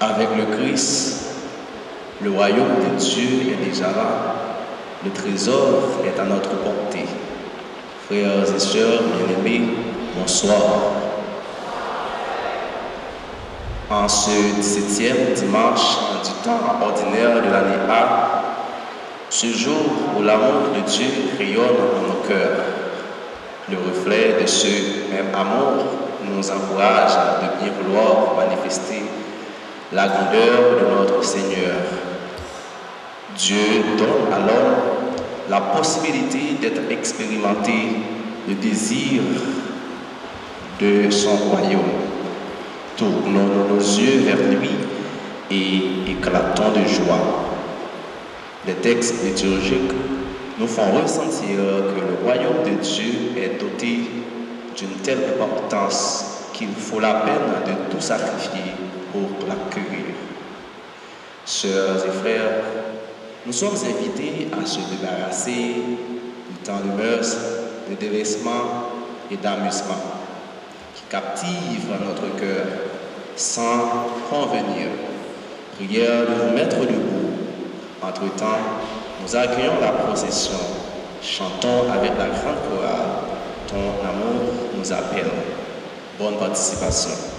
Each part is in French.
Avec le Christ, le royaume de Dieu est déjà là. Le trésor est à notre portée. Frères et sœurs bien-aimés, bonsoir. En ce 17e dimanche du temps ordinaire de l'année A, ce jour où l'amour de Dieu rayonne dans nos cœurs, le reflet de ce même amour nous encourage de bien vouloir manifester la grandeur de notre Seigneur. Dieu donne à l'homme la possibilité d'être expérimenté le désir de son royaume. Tournons nos yeux vers lui et éclatons de joie. Les textes liturgiques nous font ressentir que le royaume de Dieu est doté d'une telle importance qu'il faut la peine de tout sacrifier pour l'accueillir. Sœurs et frères, nous sommes invités à se débarrasser du temps de mœurs, de délaissement et d'amusement qui captivent notre cœur sans convenir. Prière de vous mettre debout. Entre-temps, nous accueillons la procession. Chantons avec la grande chorale. Ton amour nous appelle. Bonne participation.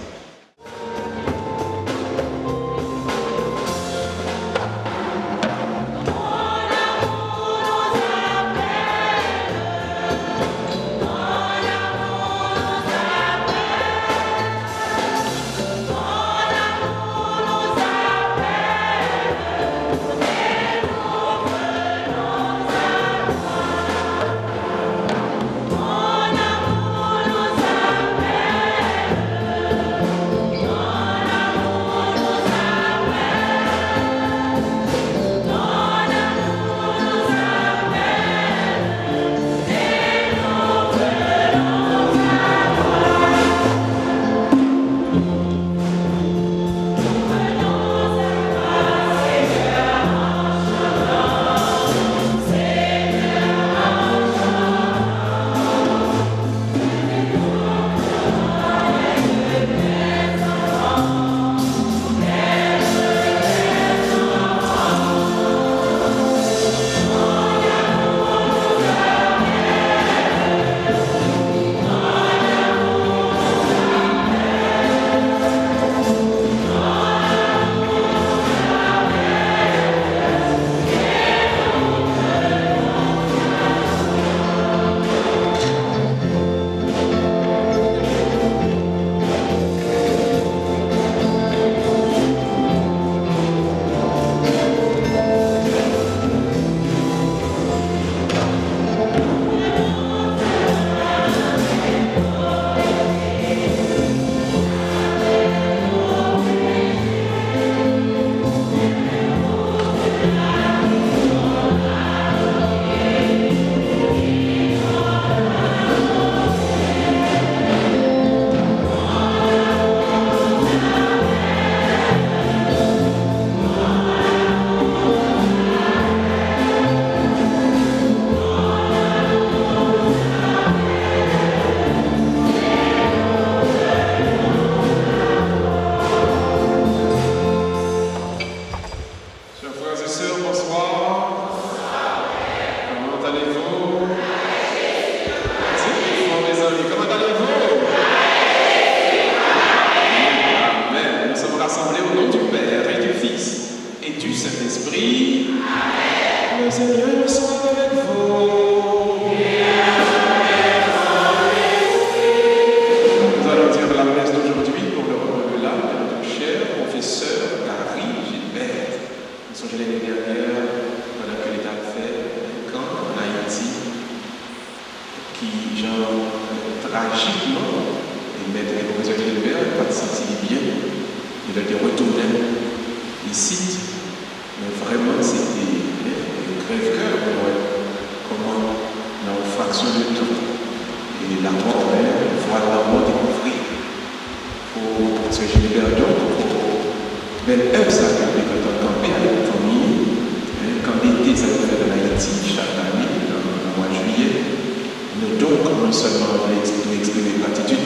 Non seulement nous exprimer gratitude,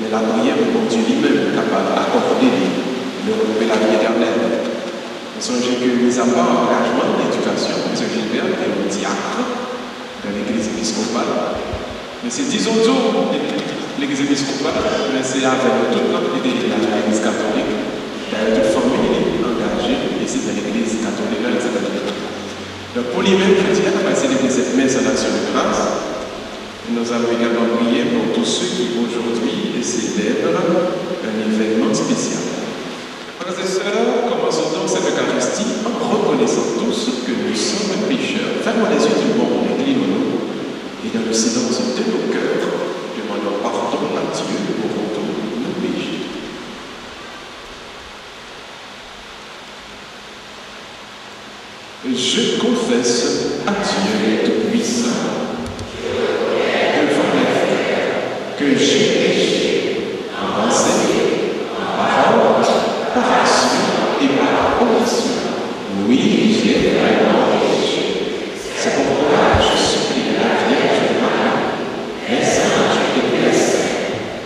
mais la prière de mon Dieu lui-même capable d'accorder de retrouver la vie éternelle. Songez que, mis à part l'engagement d'éducation, M. Gilbert est au diacre de l'église épiscopale. Mais c'est 10 autres jours, l'église épiscopale, mais c'est avec toute l'Église catholique, toute famille engagée ici dans l'église catholique, etc. Donc, pour lui-même, je dis, après célébrer cette messe en action de grâce, nous allons également prier pour tous ceux qui aujourd'hui célèbrent un événement spécial. Frères et sœurs, commençons donc cette Eucharistie en reconnaissant tous que nous sommes pécheurs. Fermons les yeux du monde, inclinons-nous, et dans le silence de nos cœurs, demandons pardon à Dieu pour tous nos péchés. Je confesse à Dieu Tout-Puissant devant les frères que j'ai péché en pensée, en parole, par action et par omission. Oui, j'ai vraiment péché. C'est pourquoi je supplie la Vierge Marie, les saints et les saints,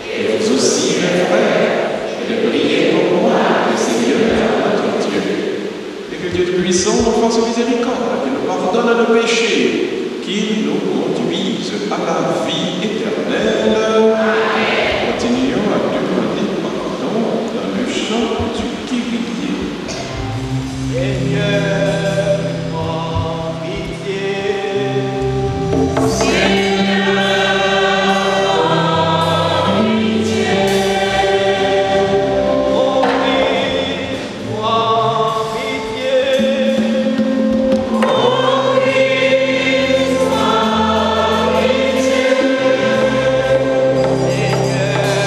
et vous aussi, mes frères, de prier pour moi, le Seigneur notre Dieu. Et que Dieu Tout-Puissant nous fasse miséricorde, qu'il nous pardonne nos péchés, qu'il nous conduise à la vie éternelle. Amen. Continuons à demander pardon dans le chant du Kyrie. Seigneur, en pitié. Seigneur, en pitié. Oh Christ, en pitié. Oh Christ, en pitié. Seigneur,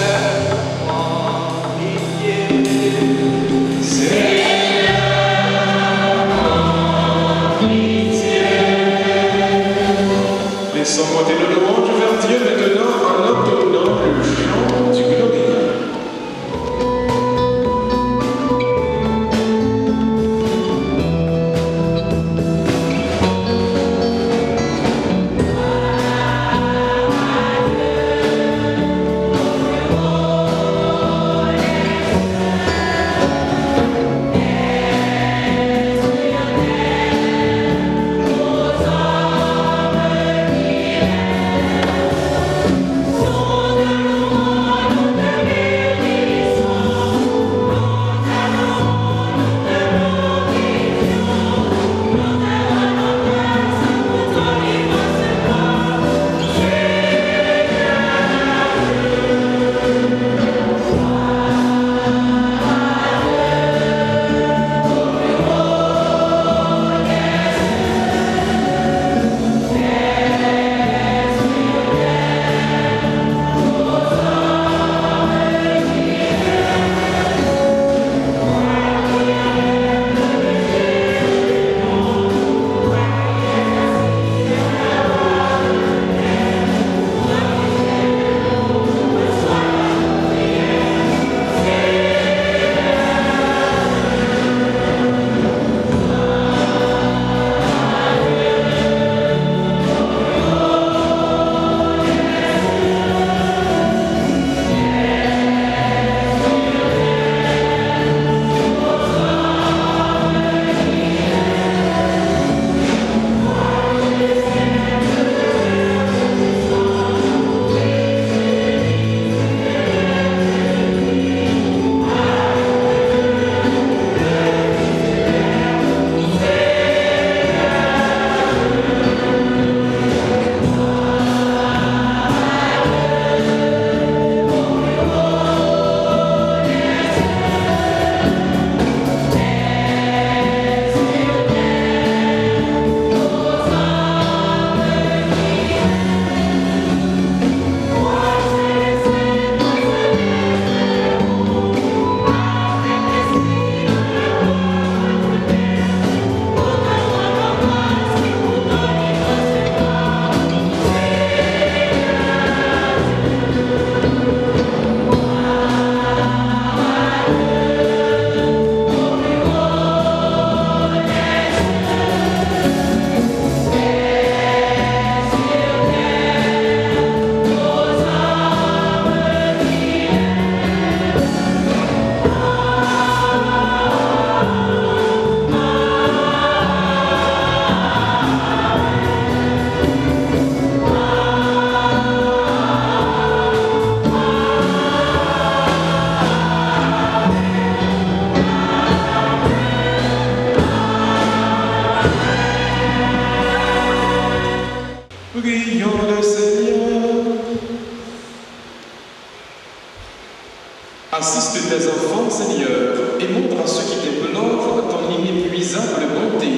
Assiste tes enfants, Seigneur, et montre à ceux qui t'implorent ton inépuisable bonté.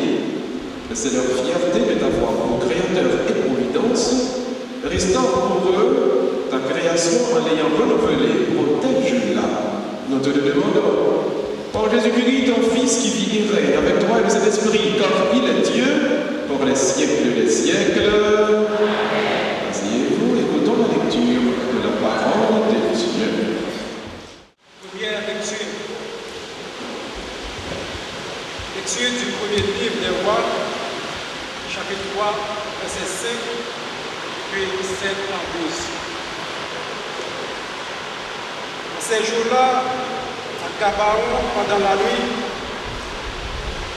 C'est leur fierté de t'avoir pour Créateur et Providence. Restaure pour eux ta création en l'ayant renouvelée, protège-la. Nous te le demandons. Par Jésus-Christ, ton Fils qui vit et règne avec toi et le Saint-Esprit, car il est Dieu pour les siècles des siècles. Asseyez-vous, écoutons la lecture de la parole de Dieu. Première lecture. Lecture du premier livre des Rois, chapitre 3, verset 5, puis 7 à 12. En ces jours-là, à Gabaon, pendant la nuit,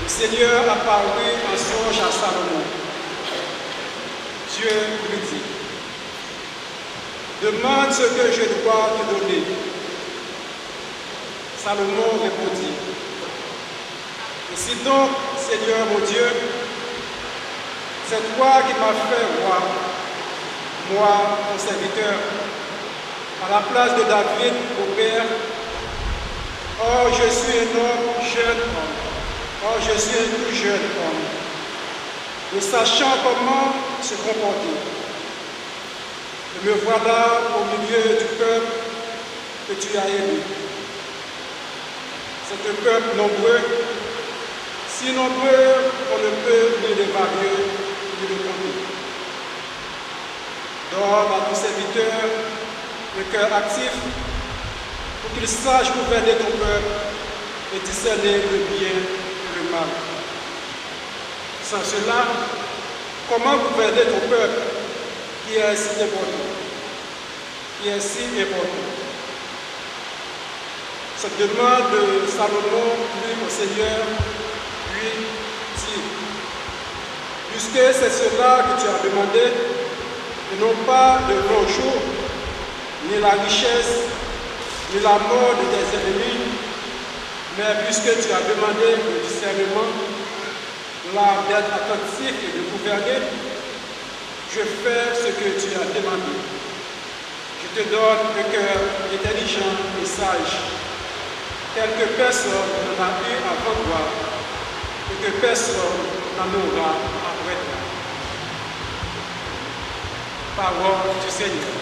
le Seigneur apparut en songe à Salomon. Dieu lui dit, demande ce que je dois te donner. Salomon répondit, ainsi donc, Seigneur mon Dieu, c'est toi qui m'as fait roi, moi, ton serviteur, à la place de David, mon père. Or, je suis un homme jeune homme. Or, je suis un tout jeune homme, ne sachant comment se comporter. Et me voilà au milieu du peuple que tu as élu. C'est un peuple nombreux, si nombreux qu'on ne peut ni l'évaluer ni le compter. Donne à ton serviteur le cœur actif pour qu'il sache gouverner ton peuple et discerner le bien et le mal. Sans cela, comment gouverner ton peuple qui est si important? Cette demande de Salomon plut au Seigneur, lui dit, puisque c'est cela que tu as demandé, et non pas de longs jours, ni la richesse, ni la mort de tes ennemis, mais puisque tu as demandé le discernement, l'art d'être attentif et de gouverner, je fais ce que tu as demandé. Je te donne un cœur intelligent et sage, tel que personne n'en a eu avant toi, et que personne n'en aura après toi. Parole du Seigneur.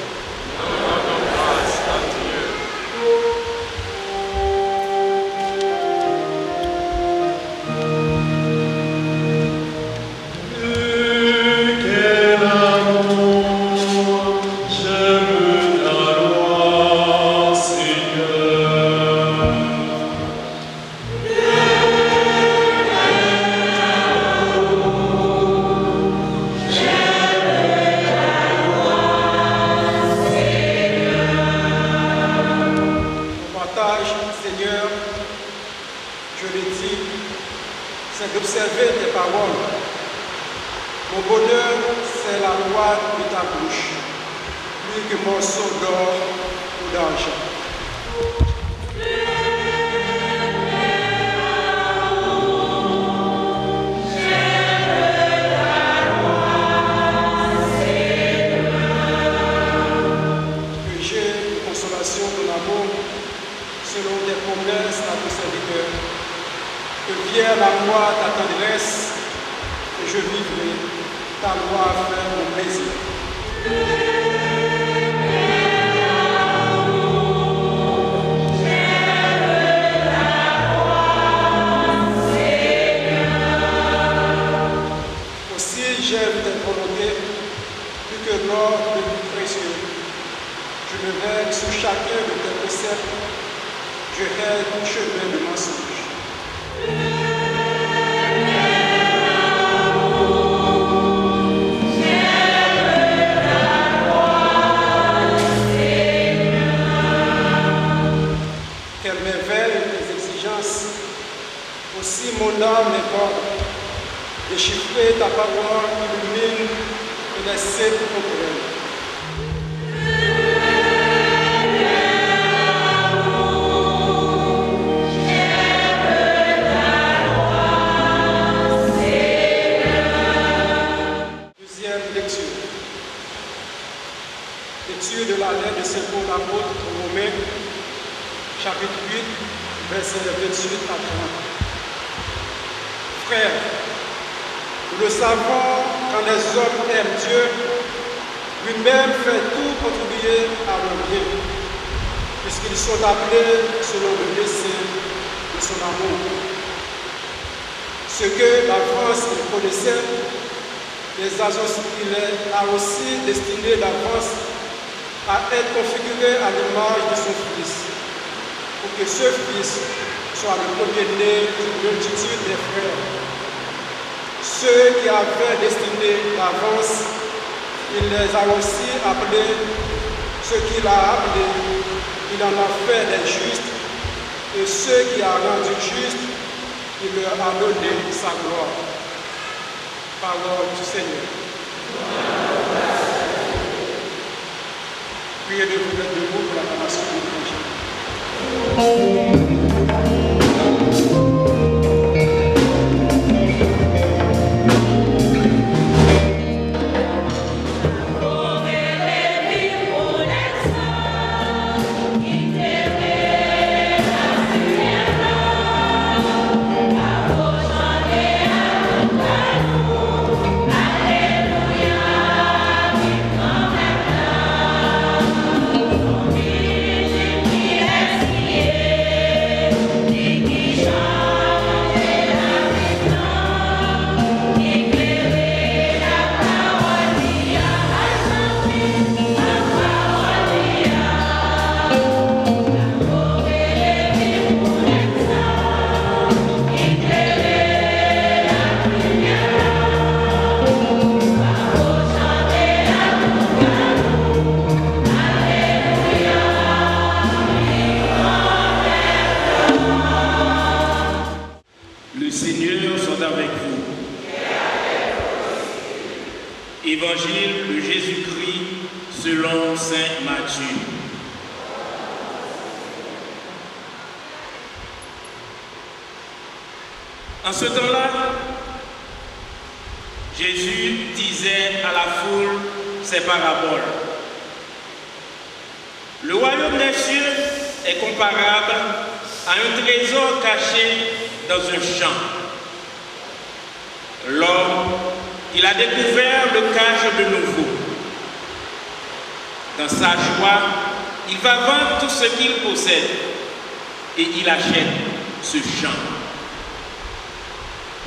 Seigneur, je le dis, c'est d'observer tes paroles. Mon bonheur, c'est la loi de ta bouche, plus que morceau d'or ou d'argent. Que j'ai une consolation de l'amour selon tes promesses à ton serviteur. Que vienne à moi ta tendresse et je vivrai. Ta loi fait mon plaisir. Aussi j'aime tes volontés plus que l'or de plus précieux. Je me règle sous chacun de tes préceptes. Je hais tout chemin de mensonge. Quelle merveille tes exigences, aussi mon âme n'est pas. Déchiffrer ta parole illumine et laisser ton problème. Lecture de la lettre de Saint Paul apôtre aux Romains, chapitre 8, versets 28 à 30. Frères, nous le savons, quand les hommes aiment Dieu, lui-même fait tout contribuer à leur bien, puisqu'ils sont appelés selon le dessein de son amour. Ce que d'avance il connaissait, il a aussi destiné d'avance à être configuré à l'image de son Fils, pour que ce Fils soit le premier-né d'une multitude des frères. Ceux qui avaient destiné d'avance, il les a aussi appelés. Ceux qu'il a appelés, il en a fait des justes. Et ceux qui a rendus justes, il leur a donné sa gloire. Parole du Seigneur. Priez de vous mettre debout pour l'acclamation de l'Évangile. Évangile de Jésus-Christ selon saint Matthieu. En ce temps-là, Jésus disait à la foule ces paraboles. Le royaume des cieux est comparable à un trésor caché dans un champ. L'homme, il a découvert le cache de nouveau. Dans sa joie, il va vendre tout ce qu'il possède et il achète ce champ.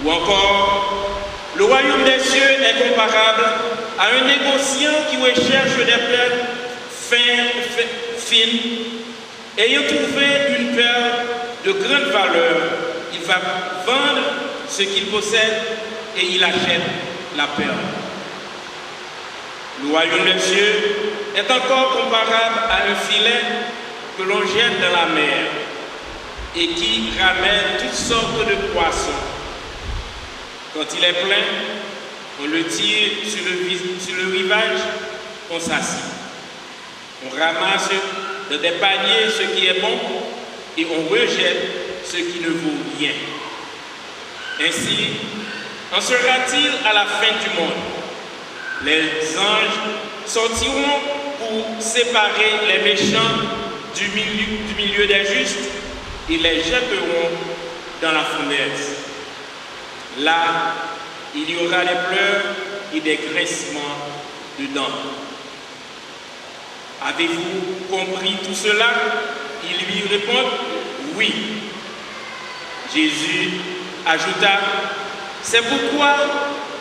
Ou encore, le royaume des cieux est comparable à un négociant qui recherche des perles fines. Ayant trouvé une perle de grande valeur, il va vendre ce qu'il possède et il achète la perle. Le royaume des cieux est encore comparable à un filet que l'on jette dans la mer et qui ramène toutes sortes de poissons. Quand il est plein, on le tire sur le rivage, on s'assied. On ramasse dans des paniers ce qui est bon et on rejette ce qui ne vaut rien. Ainsi, en sera-t-il à la fin du monde. Les anges sortiront pour séparer les méchants du milieu des justes et les jetteront dans la fournaise. Là, il y aura des pleurs et des grincements de dents. Avez-vous compris tout cela? Ils lui répondent oui. Jésus ajouta, c'est pourquoi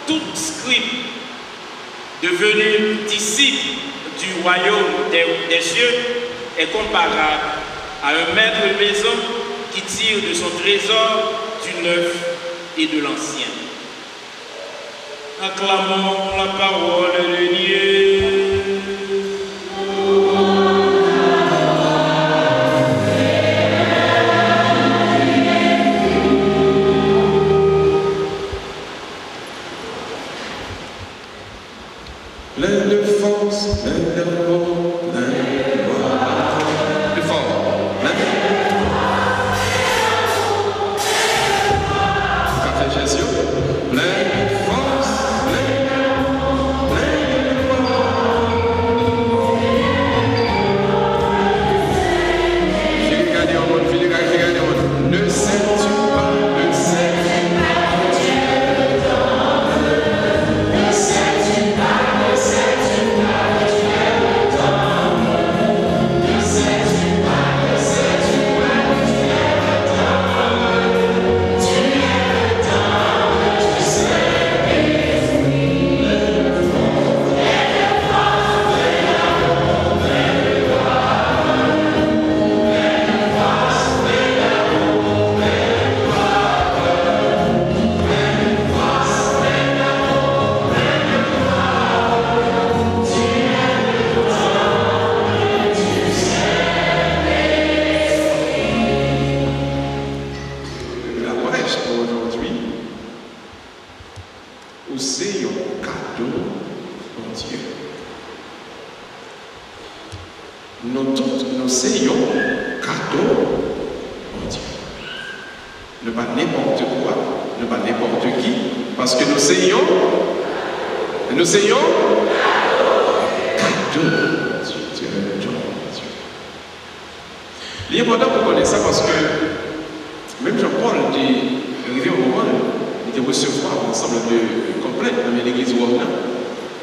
tout scribe devenu disciple du royaume des cieux est comparable à un maître de maison qui tire de son trésor du neuf et de l'ancien. Acclamons la parole de Dieu. Plein de force, plein d'amour, plein de gloire. Plus fort, plein Café Jésus, plein de force, plein d'amour, plein de gloire. ne pas n'importe quoi, ne pas n'importe qui, parce que nous seignons cadeau. Dieu, Dieu. Il est important pour connaître ça parce que même Jean-Paul est arrivé au moment où il était recevoir l'ensemble de complètes dans l'église Rome.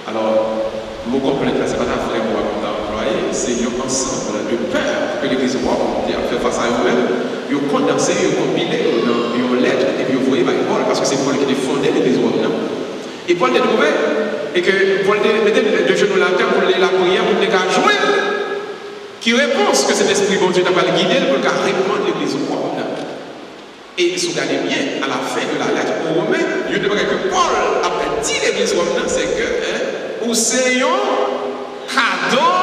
Alors, le mot complète, ce n'est pas un vrai mot qu'on a employé, c'est un ensemble de peur que l'église Rome a fait face à eux-mêmes. Ils ont condensé, ils ont compilé, ils ont lettre, et puis ils ont envoyé par Paul, parce que c'est Paul qui a fondé l'église Rome. Et Paul a trouvé, et que Paul mettait de genoux la terre pour la prière, pour les gars jouer, qui répond que cet esprit bon Dieu n'a pas le guidé pour le répondre l'église Rome. Et si vous regardez bien, à la fin de la lettre aux Romains, il y a que Paul a dit l'église Rome, c'est que, ou c'est un cadeau,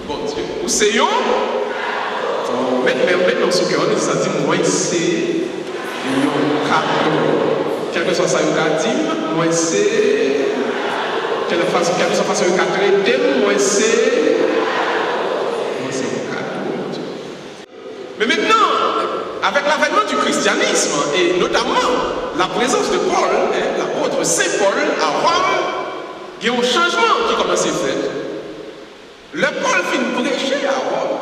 bon Dieu, ou c'est un maintenant, ce qu'on ça dit, moi, c'est un cadeau. Quel que soit ça, un cadeau, moi, c'est. Quelle que soit façon un cadeau, moi, c'est. Moi, c'est un cadeau. Mais maintenant, avec l'avènement du christianisme, et notamment la présence de Paul, l'apôtre Saint Paul à Rome, il y a un changement qui commence à être fait. Le Paul vient prêcher à Rome.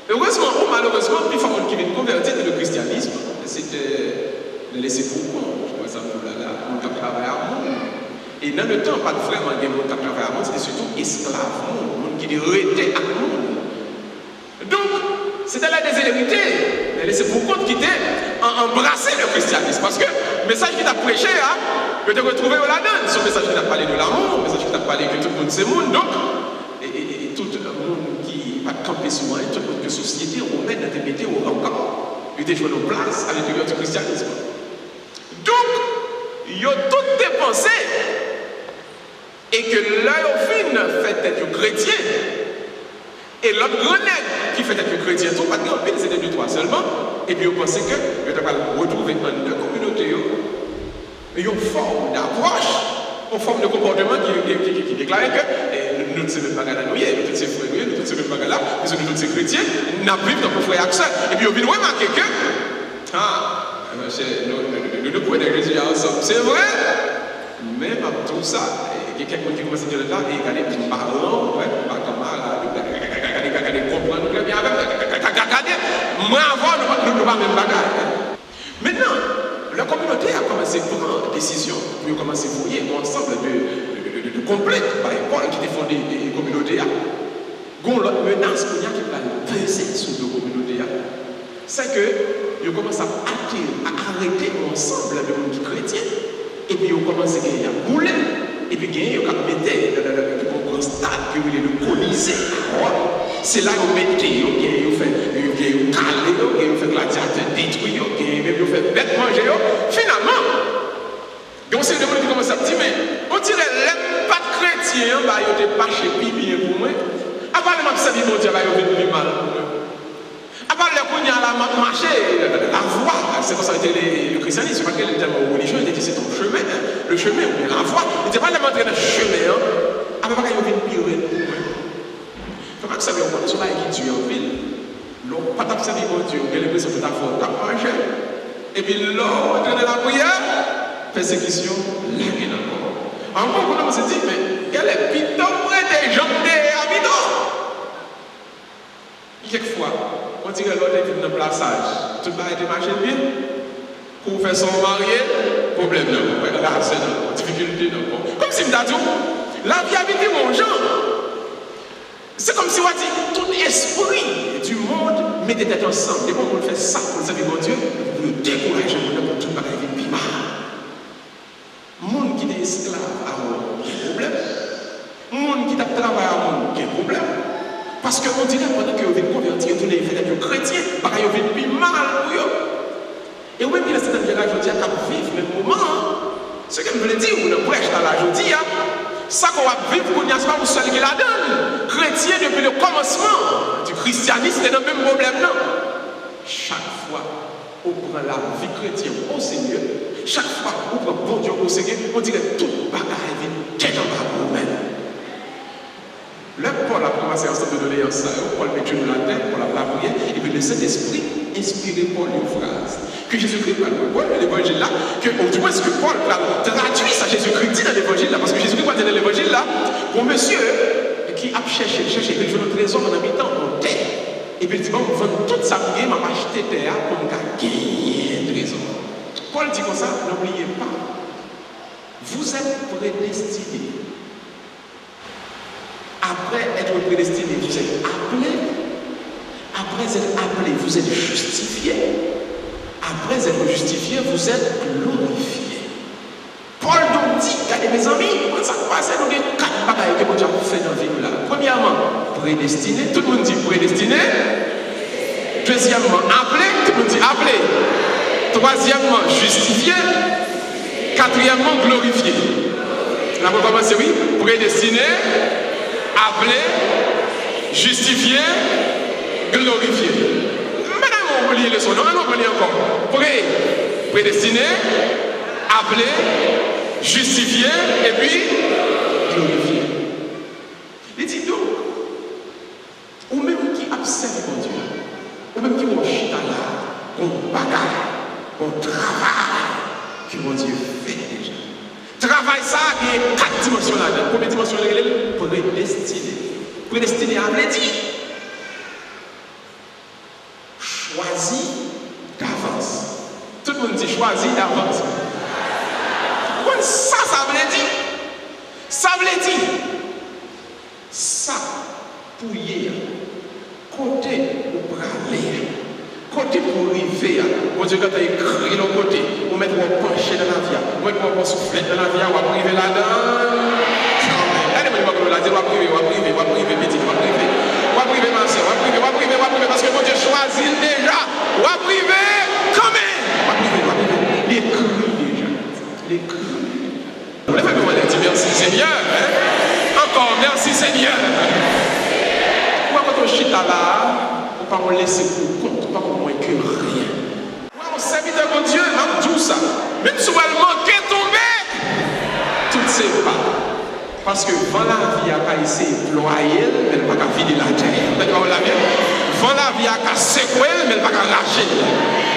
Heureusement ou malheureusement, plus fort qui vient convertir dans le christianisme, c'était le laisser pour compte. Je vois ça pour là, on travaille à monde. Et dans le temps, pas vraiment des gens qui travaillent à monde, c'était surtout esclaves, monde qui étaient à monde. Donc, c'était la déshérité, mais laisser pour compte qui était embrasser le christianisme. Parce que le message qu'il a prêché, je te retrouver au là-dedans. Son message qui a parlé de l'amour, le message qui a parlé que tout le monde c'est monde. Donc, et tout le monde qui va camper souvent, et tout le monde que société romaine a été mis au encore. Il était joué nos places à l'intérieur du christianisme. Donc, ils ont tout dépensé. Et que l'Éophine fait être chrétien. Et l'autre grenade qui fait être chrétien, tout pas de grand pile, c'était 2-3 seulement. Et puis on pensait que je devais retrouver en deux communautés. Et une forme d'approche, une forme de comportement qui déclarait que nous tous ces mêmes bagages à nous, nous tous ces frères, nous tous ces mêmes bagages là, nous tous ces chrétiens, nous vivons dans nos frères et sœurs. Et puis on vient remarquer que, nous pouvons être chrétiens ensemble, c'est vrai, mais par tout ça, il y a quelqu'un qui commence à dire là, et regardez, parents, pas camarades, regardez, comprendre, regardez, moi avant, nous pas même bagage. Maintenant, la communauté a commencé à prendre décision pour commencer à fouiller un ensemble de complètes par Paul qui était fondé des communautés. Gon l'autre menace qu'on a qui va peser sur les communautés. C'est que ils commencent à arrêter ensemble le monde chrétien. Et puis ils commencent à bouler. Et puis ils mettent le stade que le Colisée. C'est là qu'ils mettent, ils font caler, ils font gladiateur détruire, ils font bête manger. Finalement, donc c'est le monde qui commence à dire, mais on dirait les pas chrétiens, ils ont pas chez bien pour moi. À part les maps servir mon Dieu, ils ont venu mal pour moi. À part les couilles à la marché, la voie, c'est comme ça que le christianisme, parce que les termes religieux, ils disent c'est ton chemin, le chemin, ou la voie, ils n'étaient pas les montrer dans le chemin, à part qu'ils ont venu pire pour moi. Il faut que ça vienne au sur la qui tue en ville. L'on pas t'observer mon Dieu, il y a l'impression que tu as fait ta marche. Et puis l'on entraîne la prière, persécution, la guerre encore. Encore, on s'est dit, mais quel est pitons des gens des habitants? Quelquefois, on dirait l'autre est venu dans le plaçage. Tout le monde a été marché bien. Pour faire son marié, problème non. Là, c'est non. Difficulté non. Comme si je dit, la vie habite mon genre. C'est comme si on dit, tout esprit du monde met des têtes ensemble. Et quand on fait ça pour le servir mon Dieu, nous décourageons le monde pour tout le monde avec une mal. Le monde qui est esclave à moi, il y a un problème. Le monde qui travaille à moi, il y a un problème. Parce qu'on dirait pendant que vous convertir tous les frères chrétiens, pareil, vous êtes plus mal pour eux. Et oui, il y a certaines gens qui vivent le moment. Ce que je veux dire, vous ne prêchez dans la journée, ça qu'on va vivre, qu'on n'y a pas vous seul qui la donne. Chrétien, depuis le commencement du christianisme, c'est le même problème, non? Chaque fois, on prend la vie chrétienne au Seigneur. Chaque fois, on prend bon Dieu au Seigneur, on dirait tout bagaille vient tête en bas pour vous-même. Le Paul a commencé à se donner ça, Paul met Dieu dans la tête pour la prière, et puis le Saint-Esprit inspiré Paul une phrase que Jésus-Christ parle dans l'évangile là, que du moins ce que Paul traduit ça, Jésus-Christ dit dans l'évangile là, parce que Jésus-Christ dit dans l'évangile là, pour monsieur qui a cherché, il veut un trésor en habitant en terre. Et puis il dit, bon, vendre toute sa vie, m'a acheté terre pour me gagner un trésor. Paul dit comme ça, n'oubliez pas, vous êtes prédestinés. Après être prédestiné, vous êtes appelés. Après être appelé, vous êtes justifiés. Après être justifié, vous êtes glorifiés. Paul donc dit, regardez mes amis, quand ça passe, nous avons 4 bagailles que Dieu a fait dans la vie là. Premièrement, prédestiné, tout le monde dit prédestiné. Deuxièmement, appelé, tout le monde dit appelé. Troisièmement, justifié. Quatrièmement, glorifié. On va commencer, oui, prédestiné, appelé, justifié, glorifié. Maintenant, on va lire le son. Non, on va lire encore. Prédestiné, appelé, justifié, et puis glorifié. Il dit donc, ou même qui observe mon Dieu, ou même qui mon chita là, mon bagarre, mon travail, que mon Dieu fait déjà. Travail ça, il y a 4 dimensions là-dedans. Première dimension, prédestiné. Prédestiné, à vrai dire, choisi d'avance. Tout le monde dit choisi d'avance. Ça veut dire, ça veut dire, ça, pour hier, côté pour aller, côté pour arriver, mon Dieu, quand tu as écrit le côté, on met mon pencher dans la vie, on met mon souffler dans la vie, on va priver là-dedans. Allez-moi, on va priver, petit, on va priver, ma soeur, on va priver, parce que mon Dieu choisit déjà, on va priver, quand même, on va priver, l'écrit déjà, l'écrit. Vous l'avez dit merci Seigneur. Hein? Encore merci Seigneur. Pourquoi quand on chita là, on ne peut pas laisser pour compte, on ne peut pas moins que rien. Pourquoi on serviteur de Dieu, on dit ça. Même si on manquer tomber, tout c'est pas. Parce que quand la vie a pas essayé de ployer, mais elle n'a pas vider la terre. D'accord, la vie. Quand la vie a pas secoué, mais elle n'a pas arraché.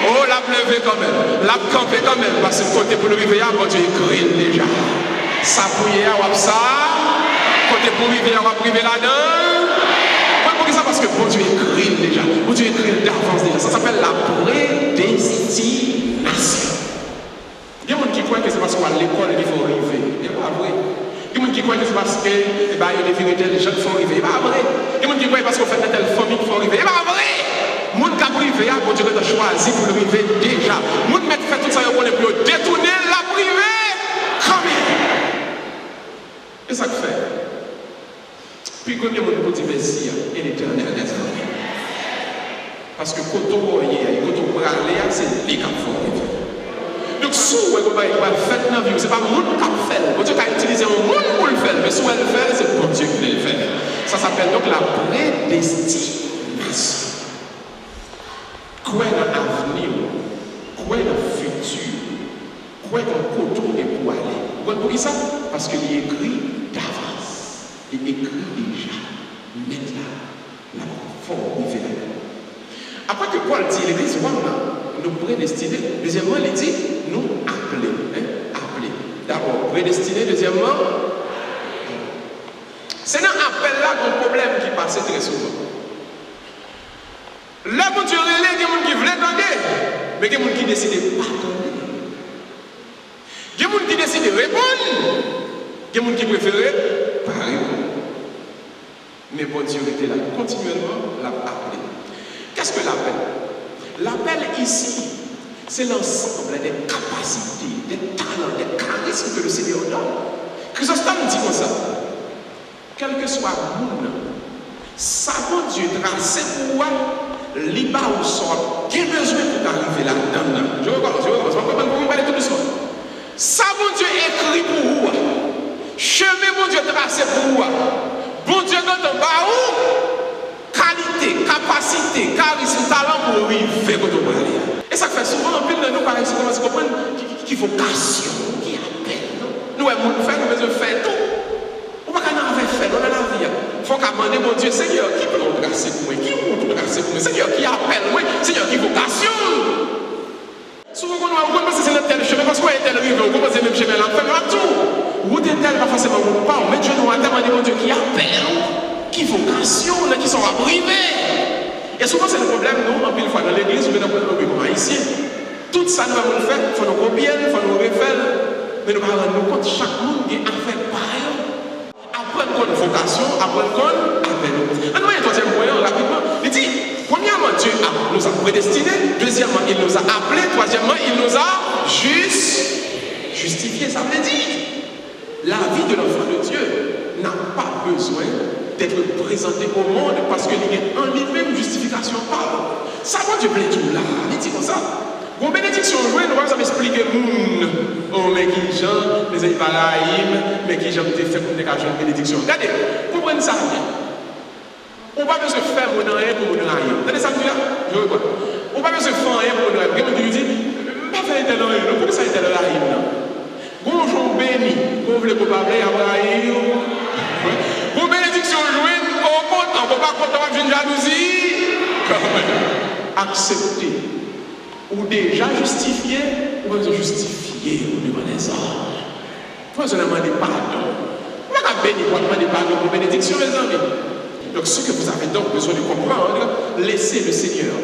Oh, la pleuvé quand même, la campé quand même, parce que côté pour le rivière, bon Dieu écrit déjà. Ça pouillé à ça, côté pour rivière, on va priver là-dedans. Pourquoi ça? Parce que bon Dieu écrit déjà. Bon Dieu écrit d'avance déjà. Ça s'appelle la prédestination. Il y a des gens qui croient que c'est parce qu'à l'école, il faut arriver. C'est pas vrai. Il y a des gens qui croient que c'est parce que il y a des vérités, les gens qui font arriver. C'est pas vrai. Il y a des gens qui croient que parce qu'on fait telle famille qu'il faut arriver. C'est pas vrai. Moun ka privé, bon Dieu t'a choisi pour le privé déjà. Moun met fait tout ça, on est plus détourner la privée. Comme et ça que fait. Puis quand il y a mon petit merci et l'éternel des amis. Parce que quand on voit, quand on peut aller, c'est lui qui a fait. Donc si on va faire dans la vie, c'est pas moun qui a fait. Bon Dieu a utilisé un monde pour le faire. Mais si on le fait, c'est bon Dieu qui le fait. Ça s'appelle donc la prédestination. Quoi dans l'avenir, quoi dans le futur, quoi dans le côté pour aller. Pourquoi pour ça? Parce qu'il est écrit d'avance. Il est écrit déjà. Maintenant, la forme est là. Après que Paul dit, l'Église, nous prédestinés. Deuxièmement, il dit, nous appelés. Appelés. D'abord, prédestinés. Deuxièmement, c'est dans l'appel là qu'on problème qui passe très souvent. Là, mon Dieu, il y a des gens qui veulent attendre, mais il y a des gens qui décident de pas attendre. Il y a des gens qui décident de répondre, il y a des gens qui préfèrent pas répondre. Mais bon Dieu était là continuellement, l'appeler. Qu'est-ce que l'appel? L'appel ici, c'est l'ensemble des capacités, des talents, des charismes que le Seigneur donne. Chrysostome dit comme ça. Quel que soit le monde, ça, bon Dieu, tracé pour moi. Liba ou sort, qui a besoin pour arriver là-dedans. Je recommence, on va parler tout doucement. Ça, bon Dieu, écrit pour vous. Chemin, bon Dieu, tracé pour vous. Bon Dieu, dans ton bas où qualité, capacité, charisme, talent pour arriver quand on va aller. Et ça fait souvent un peu de nous, par exemple, commence à comprendre qui vocation, qui appelle. Nous, on fait, nous besoin faire tout. On va pas faire, on a la vie. Il faut qu'à demander, mon Dieu, Seigneur, qui peut nous tracer pour moi? Qui peut nous tracer pour moi? Seigneur, qui appelle moi? Seigneur, qui vocation bon Dieu qui appelle, qui vocation, qui sont privés. Et souvent, c'est le problème, nous, en pile fois dans l'église, ou dans le haïtien. Tout ça, nous avons fait, il faut nous copier, il faut nous refaire. Mais nous ne rendre compte, chaque monde qui a fait pareil. Apprendre qu'on vocation, apprendre qu'on appelle. On va un troisième point rapidement. Il dit, premièrement, Dieu nous a prédestinés. Deuxièmement, il nous a appelés. Troisièmement, il nous a justifiés. Ça veut dire, la vie de l'enfant de Dieu n'a pas besoin d'être présentée au monde parce qu'il y a en lui-même justification par. Ça va Dieu plaît tout là. Il dit comme ça. Bon, bénédiction, jouer, nous allons expliquer oh, mais qui j'en, les Ibrahim, mais qui j'en fait pour des cas de bénédiction. Regardez, comprenez ça bien. On va pas besoin de faire mon rien pour mon rien. Regardez ça, je regarde. On va pas besoin de faire rien pour mon rien. Quelqu'un dit, pas faire un tel rien, pourquoi ça est tel rien? Bonjour béni, vous voulez qu'on parle Abraham? Bon, bénédiction, jouer, on content, on pas content avec une jalousie. Accepter. Ou déjà justifié, ou besoin justifié au devant des hommes. Vous besoin demander pardon. Vous n'avez pas béni pour demander pardon pour bénédiction, mes amis. Donc, ce que vous avez donc besoin de comprendre, laissez le Seigneur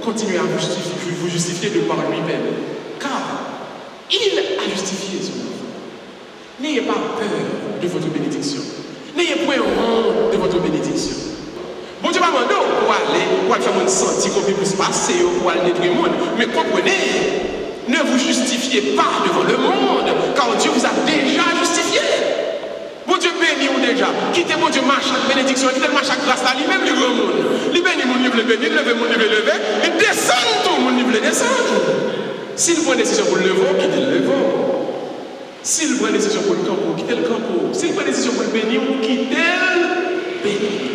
continuer à vous justifier de par lui-même. Car il a justifié son enfant. N'ayez pas peur de votre bénédiction. N'ayez point honte de votre bénédiction. Bon Dieu m'a demandé pour aller faire mon senti qu'on puisse passer, pour aller détruire le monde. Mais comprenez, ne vous justifiez pas devant le monde, car Dieu vous a déjà justifié. Mon Dieu bénit vous déjà. Quittez mon Dieu marche à bénédiction, quittez le marche à grâce à lui-même, le grand monde. Il bénit mon niveau béni, lever mon niveau lever, et descend tout mon niveau descendre. S'il prend une décision pour le lever, quittez le lever. S'il prend une décision pour le campo, quittez le campo. S'il prend une décision pour le bénir, quittez le bénir.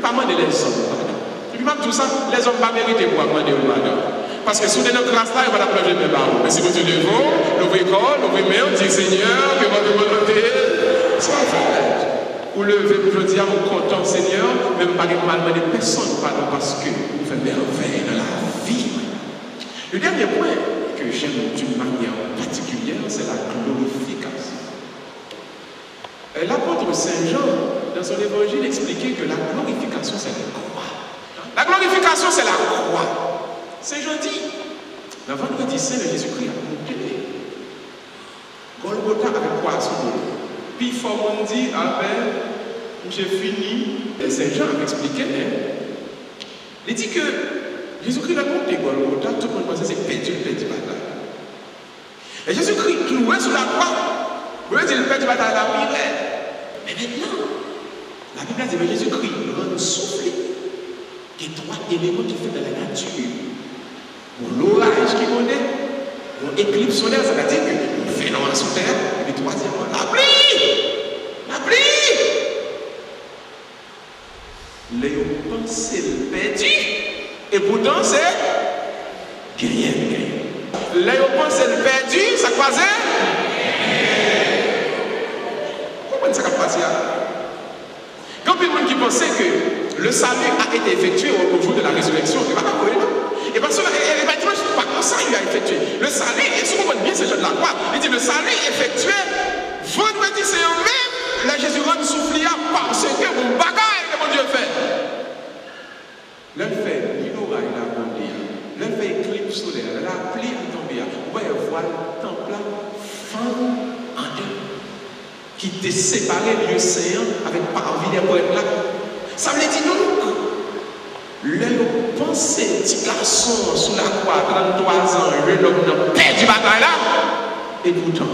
Pas demander les hommes pardon. Et puis même tout ça, les hommes pas mérité pour demander au pardon. Parce que sous notre grâce là, il va la plonger mes barreaux. Mais si vous dites vous, l'ouvrez corps, l'ouvrez main, on dit Seigneur, que votre volonté soit faite. Vous levez pour je dis à mon content Seigneur, même pas de mal demander personne pardon parce que vous faites merveille dans la vie. Le dernier point que j'aime d'une manière particulière, c'est la glorification. L'apôtre Saint Jean, dans son évangile, expliquait que la glorification, c'est la croix. La glorification, c'est la croix. Saint Jean dit, le vendredi saint de Jésus-Christ a monté Golgotha avec croix à son dos. Puis il faut qu'on dit, j'ai fini. Et Saint Jean a expliqué, il dit que Jésus-Christ a monté Golgotha, tout le monde pensait que c'est perdu bataille. Et Jésus-Christ cloué sur la croix, vous voyez, il perdu bataille à la prière. Mais maintenant, la Bible dit que Jésus-Christ rend souffler les trois éléments qui font de la nature. Pour l'orage qui connaît, pour l'éclipse solaire, ça veut dire que le phénomène sous terre, et puis troisièmement, la pluie. La pluie. Les pensées perdu, et pourtant c'est gagné. Les pensées perdu, ça croisait. Comment ça va passer? Quand il y a des gens qui pensaient que le salut a été effectué au jour de la résurrection, il ne va pas courir, non? Et parce que dimanche, pas comme ça, il a effectué. Le salut, et si on voit bien ces gens de la croix, il dit le salut effectué vendredi, c'est même la Jésus rend soufflia parce que mon bagaille que mon Dieu fait. Le fait, il aura la bonne. Le fait éclipse solaire, la pluie a tombé. On va voir le temple femme en deux. Qui t'est séparé du séant avec parvis des poètes là. Ça veut dire donc, le pensée petit garçon sous la croix, 33 ans, jeune homme n'a perdu bataille là. Et pourtant,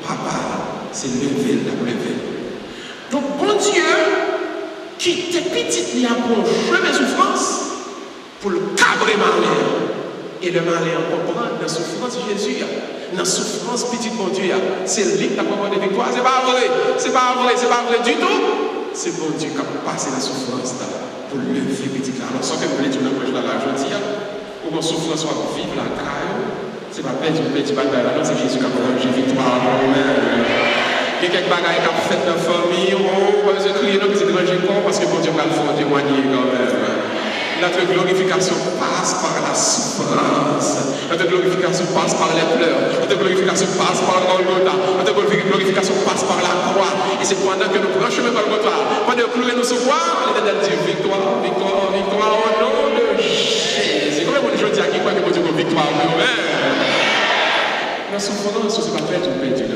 papa s'est levé, l'a levé. Donc, bon Dieu, qui t'est petit, il a pour un chemin de souffrance pour le cabrer malheur. Et le malheur comprend dans la souffrance de Jésus, dans la souffrance petit bon Dieu, c'est lui qui a pas de victoire. C'est pas vrai, c'est pas vrai, c'est pas vrai du tout. C'est bon Dieu qui a passé la souffrance là pour lever petit là. Alors, sans que vous voulez dire que je la jeudi, où mon souffrance soit vive la caille, c'est pas perdre une petite bataille là, non, c'est Jésus qui a pris victoire. Amen. Il y a quelques bagailles qui ont fait dans la famille, on va se crier, non, c'est déranger con parce que bon Dieu va le faire témoigner quand même. Notre glorification passe par la souffrance. Notre glorification passe par les pleurs. Notre glorification passe par le Golgotha. Notre glorification passe par la croix. Et c'est pendant que nous prenons chemin Golgotha, pendant que nous clouons nos souvoirs, l'Éternel dit victoire, victoire, victoire au nom de Jésus. Comment on dit à qui croit que vous dites victoire? Dans son fondement, ce n'est pas perdre ou perdu.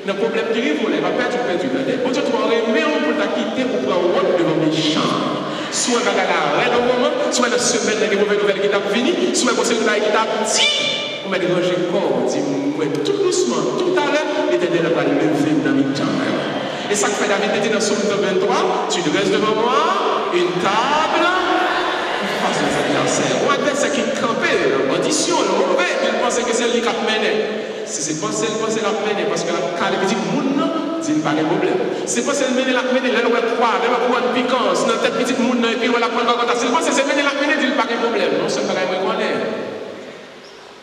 Le problème qui arrive, on ne va pas perdre ou perdu. Bon Dieu, tu vas remettre pour ta quitter pour prendre route devant les champs. Soit dans la reine au moment, soit dans la semaine, dans les mauvaises nouvelles qui t'a fini, soit dans le conseil qui t'a dit, on m'a dérangé corps, dit-moi tout doucement, tout à l'heure, l'Éternel va lever dans mes temps. Et ça que fait David était dans Somme 23, tu dresses devant moi une table, face aux adversaires. Ou adversaire qui campait, l'audition, le mauvais, il pensait que c'est lui qui a mené. Si c'est pas celle qui a mené, parce que quand les petits moun, c'est pas de problème. C'est pas celle qui a mené, là, on va croire, là, on va prendre piquance, dans tête petite moun, et puis on va prendre encore. C'est pas celle qui a mené, il pas de problème. Non, c'est pas la même connaît.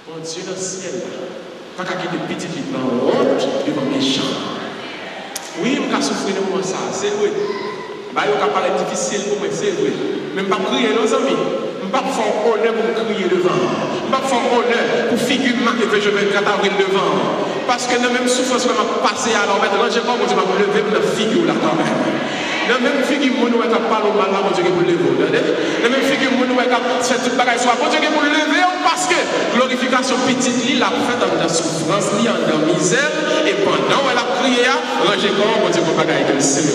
Mon Dieu dans le ciel, pas qu'à quitter petit qui prend honte devant méchant. Oui, je vais souffrir de moi ça, c'est vrai. Bah, il va paraître difficile pour moi, c'est vrai. Même pas crier nos amis. Je ne vais pas faire honneur pour me crier devant. Je ne vais pas faire honneur pour figurer que je vais 4 avril devant. Parce que dans la même souffrance que je vais passer à l'heure, maintenant, je vais pas me lever pour la figure là quand même. Dans la même figure, je vais parler au mal là, je vais vous lever. Dans la même figure, je vais faire toute bagaille soit je vais vous lever parce que glorification petite, il a fait dans la souffrance, il a dans la misère. Et pendant elle a crié, rangez corps, bon Dieu, pour bagaille que c'est le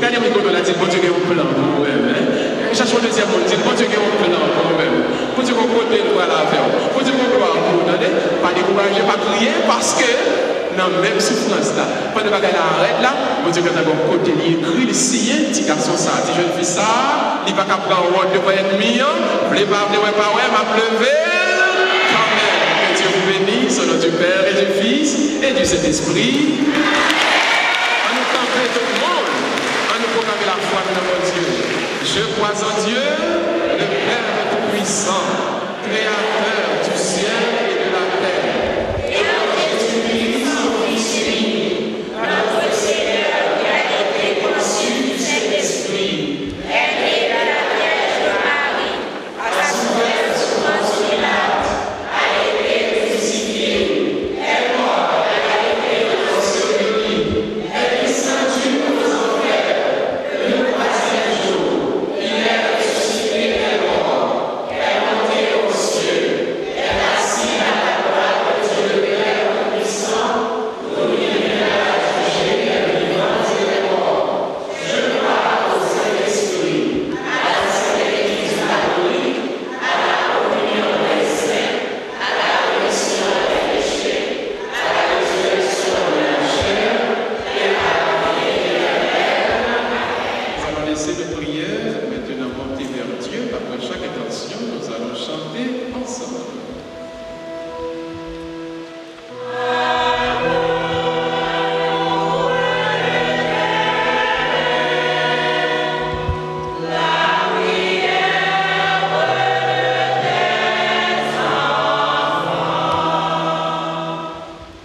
Regardez, on a dit, bon Dieu, il y a un plan pour vous-même. Cherchons le deuxième, on dit, bon Dieu, il y a un plan pour vous-même. Bon Dieu, qu'on côté nous à la faire. Bon Dieu, qu'on gloire pour vous. Pas décourager, pas crier, parce que dans la même souffrance là, pendant que elle arrête là, bon Dieu, quand on a un côté, il écrit, il signe, petit garçon ça, petit jeune fille ça, il va pas prendre un de ennemi, il va pas ouais, m'a levé. Quand même, que Dieu vous bénisse, au nom du Père et du Fils et du Saint-Esprit. On nous camper tout le monde, on nous proclamer la foi de notre Dieu. Je crois en Dieu, le Père Tout-Puissant, Créateur du ciel et de la terre. Et en Jésus-Christ, son Fils unique, notre Seigneur qui a été conçu du Saint-Esprit, élevé de la Vierge Marie, à sa souffrance Pilate, a été crucifié, est mort, a été enseveli, est descendu aux enfers, le troisième jour, il est ressuscité des morts, est monté aux cieux, est assis à la droite de Dieu le Père Tout-Puissant, pour lui à juger les vivants et les morts. Je crois au Saint-Esprit, à la Sainte Église catholique, à la communion des saints, à la rémission des péchés, à la résurrection de la chair et à la vie éternelle. Nous allons laisser de prière maintenant monter vers Dieu. Après chaque intention, nous allons chanter ensemble.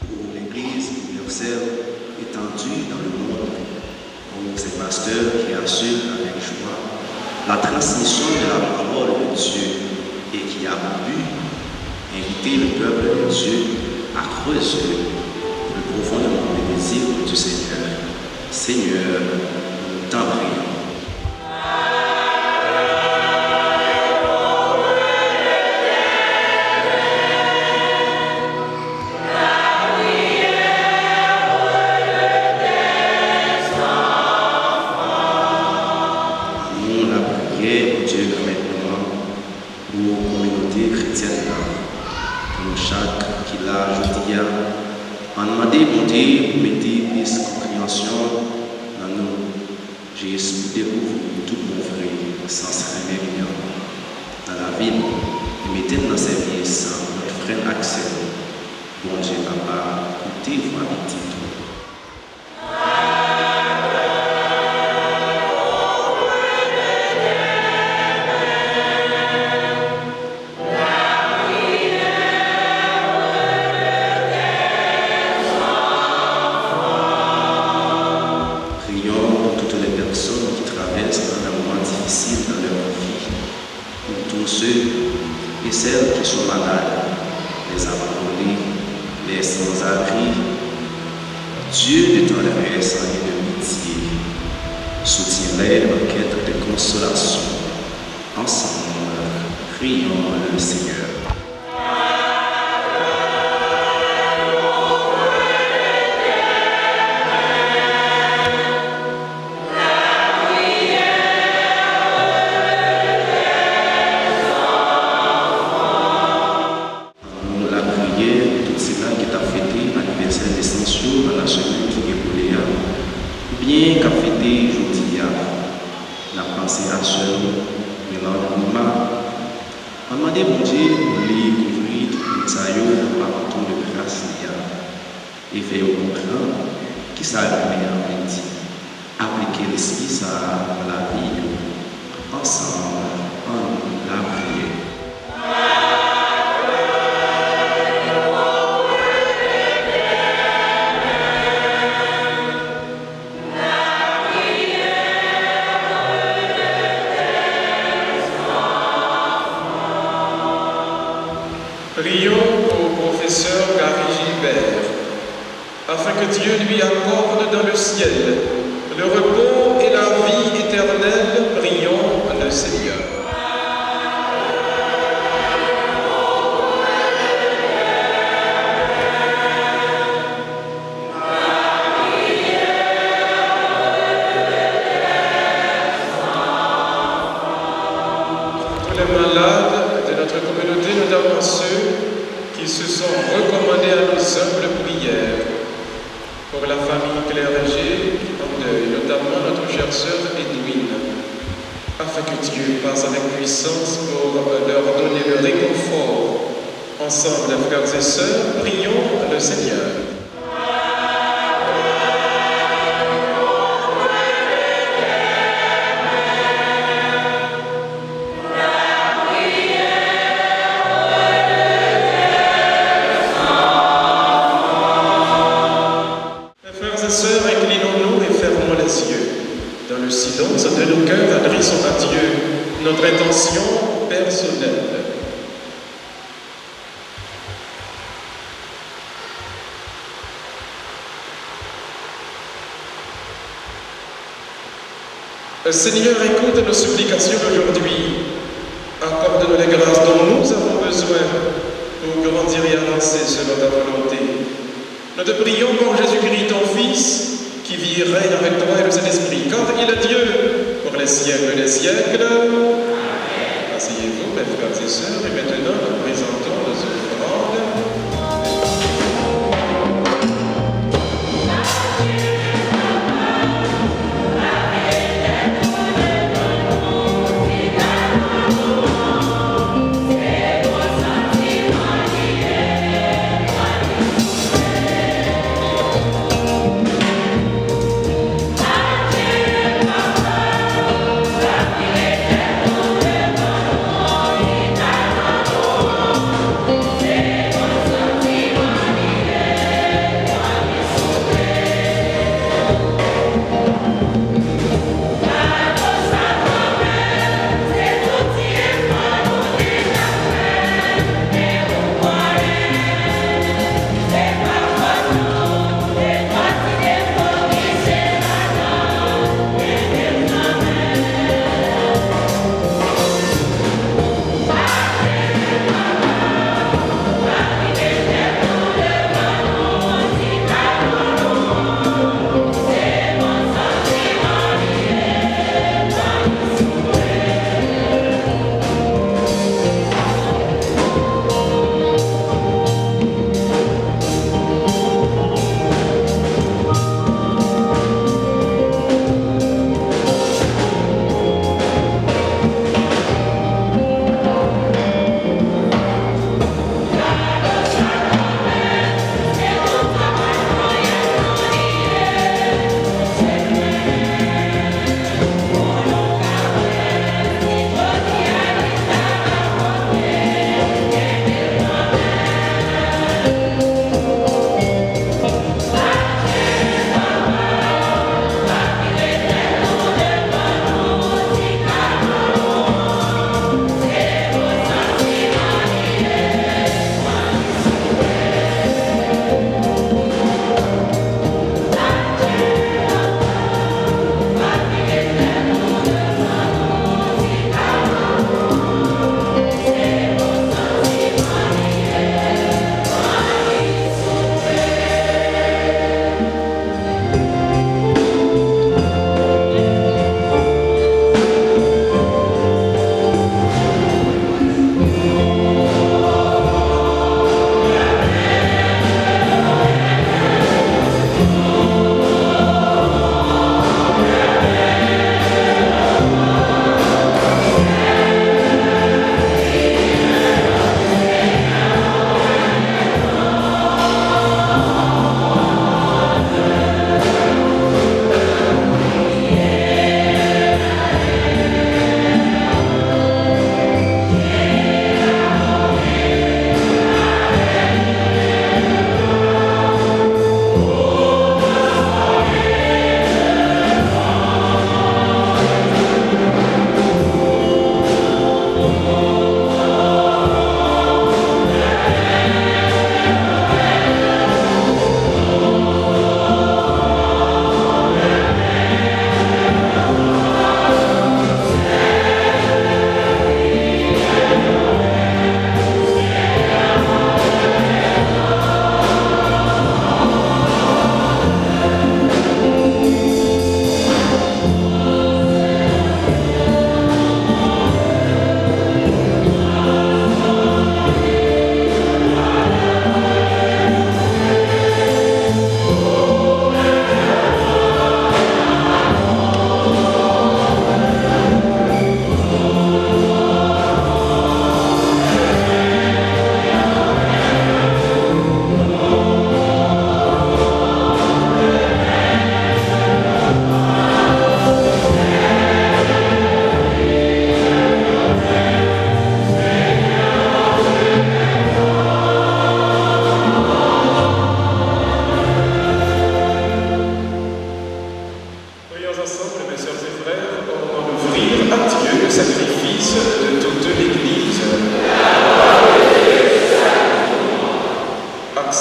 Pour l'Église universelle étendue dans le monde, pour ces pasteurs qui assurent avec joie la transmission de la parole de Dieu et qui a pour but inviter le peuple de Dieu à creuser le profondément le désir du Seigneur. Seigneur, nous t'en prions. Nous la prière, Dieu, maintenant, pour la communauté chrétienne, pour chaque qui l'a ajouté, en demandé, mon Dieu, pour mettre plus compréhension dans nous. J'ai découvert tout mon frère, sans se remettre dans la vie, et mettez dans ses vies sans notre frère Axel. Bon Dieu, papa, écoutez, vous habitez tout. Prions pour toutes les personnes qui traversent un moment difficile dans leur vie, pour tous ceux et celles qui sont malades, les abandonnés, les sans-abri. Dieu de tendresse et de pitié, soutiens-les en quête de consolation. Ensemble, prions le Seigneur. Bien qu'a fêté aujourd'hui, la pensée à sœur, mais l'anonymat, on m'a demandé pour les couvrir tout ça par ton de grâce et faire comprendre qui ça veut dire appliquer l'esprit ça à la vie ensemble en la prière. Prions au professeur Gary Gilbert, afin que Dieu lui accorde dans le ciel le repos et la vie éternelle. Prions le Seigneur. Tous les malades de notre communauté, notamment ceux qui se sont recommandés à nos humbles prières, pour la famille clergée en deuil, notamment notre chère sœur Edwine, afin que Dieu passe avec puissance pour leur donner le réconfort. Ensemble, frères et sœurs, prions le Seigneur. De nos cœurs, adressons à Dieu notre intention personnelle. Seigneur, écoute nos supplications d'aujourd'hui. Accorde-nous les grâces dont nous avons besoin pour grandir et avancer selon ta volonté. Nous te prions pour Jésus-Christ, ton Fils, qui vit et règne avec toi et le Saint-Esprit, car il est Dieu pour les siècles des siècles. Amen. Asseyez-vous, mes frères et sœurs, et maintenant nous présentons nos offrandes.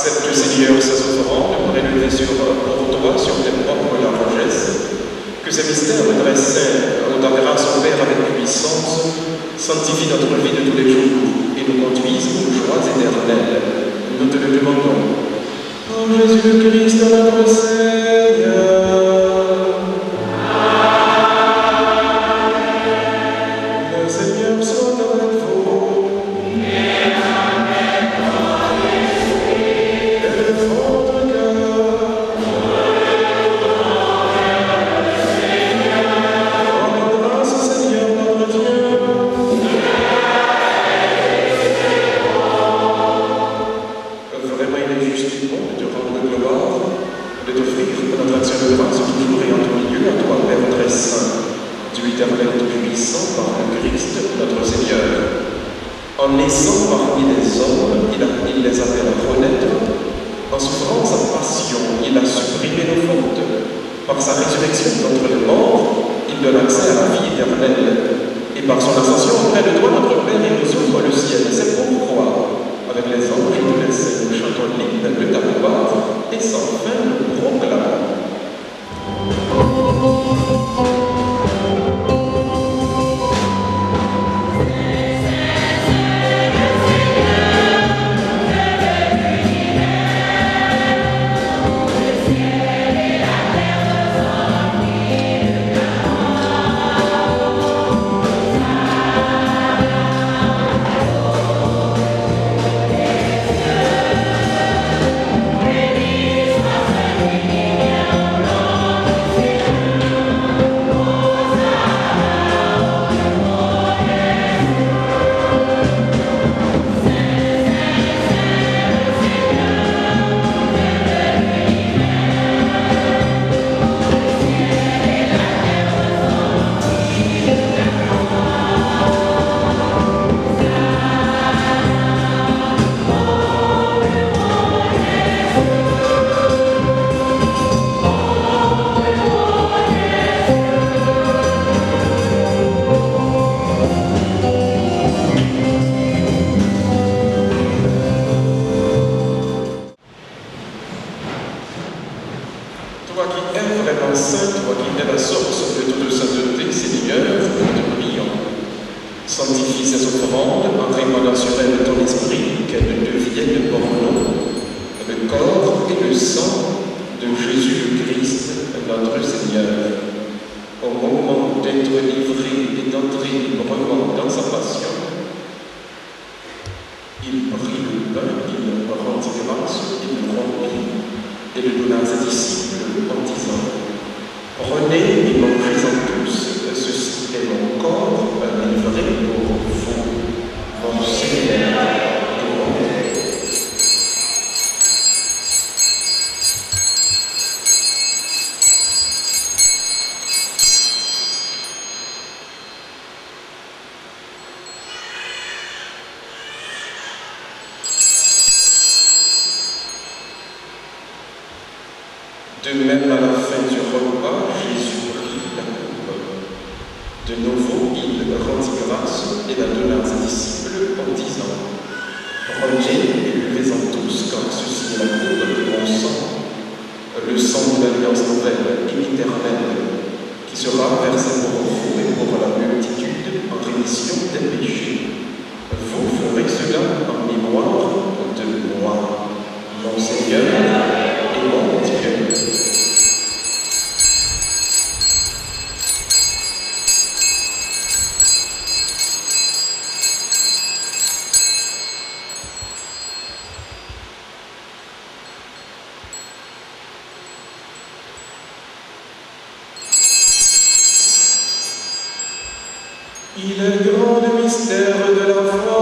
Accepte, Seigneur, ces offrandes prélevées pour toi sur tes propres largesses, que ces mystères très saints, en ta grâce au Père avec puissance, sanctifient notre vie de tous les jours et nous conduisent aux joies éternelles. Nous te le demandons. Ô Jésus le Christ, notre Seigneur. Le Seigneur soit avec vous. Et avec ton esprit. Élevons notre cœur. Rends grâce au Seigneur notre Dieu. Vraiment, il est juste et bon de te rendre gloire, de t'offrir notre action de grâce toujours et en tout milieu à toi, Père très saint, Dieu éternel tout-puissant par le Christ, notre Seigneur. En naissant parmi les hommes, il les appelle à renaître. En souffrant sa passion, il a supprimé nos fautes. Par sa résurrection d'entre les morts, il donne accès à la vie éternelle. Et par son ascension auprès de toi, notre Père, il nous ouvre le ciel. C'est pourquoi, avec les anges et tous les saints, nous chantons l'hymne de ta gloire et sans fin nous proclamons. Toi qui es vraiment saint, toi qui es la source de toute sainteté, Seigneur, nous te prions. Sanctifie ces offrandes en répandant sur elles ton esprit, qu'elles deviennent pour nous le corps et le sang de Jésus-Christ, notre Seigneur. Au moment d'être livré et d'entrer librement dans sa passion, il prit le pain, il rendit grâce, il le rompit et le donna à ses disciples en disant : Prenez et mangez-en tous, ceci est mon corps livré pour vous. Mon Seigneur et mon Père. De même, à la fin du repas, Jésus prit la coupe. De nouveau, il rendit grâce et la donna à ses disciples en disant : Prenez et buvez-en tous, car ceci est la coupe de mon sang, le sang de l'alliance nouvelle et éternelle, qui sera versé pour vous et pour la multitude en rémission des péchés. Vous ferez cela en mémoire de moi, mon Seigneur et mon Dieu. Il est grand le mystère de la foi.